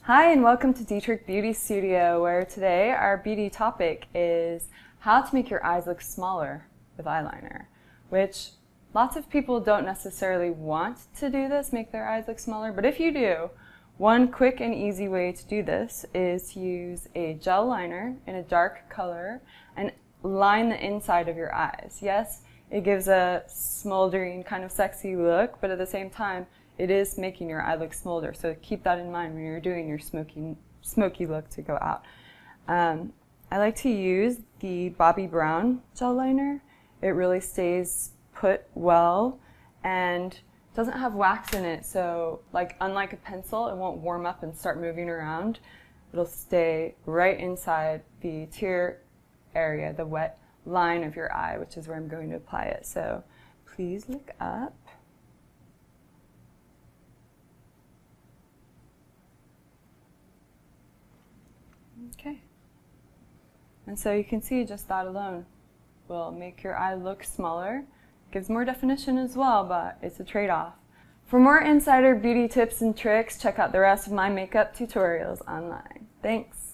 Hi and welcome to Dietrich Beauty Studio, where today our beauty topic is how to make your eyes look smaller with eyeliner, which lots of people don't necessarily want to do this, make their eyes look smaller, but if you do, one quick and easy way to do this is to use a gel liner in a dark color and line the inside of your eyes. Yes, it gives a smoldering kind of sexy look, but at the same time, it is making your eye look smolder, so keep that in mind when you're doing your smoky look to go out. I like to use the Bobbi Brown gel liner. It really stays put well and doesn't have wax in it, so unlike a pencil, it won't warm up and start moving around. It'll stay right inside the tear area, the wet line of your eye, which is where I'm going to apply it. So please look up. Okay, and so you can see just that alone will make your eye look smaller. Gives more definition as well, but it's a trade-off. For more insider beauty tips and tricks, check out the rest of my makeup tutorials online. Thanks!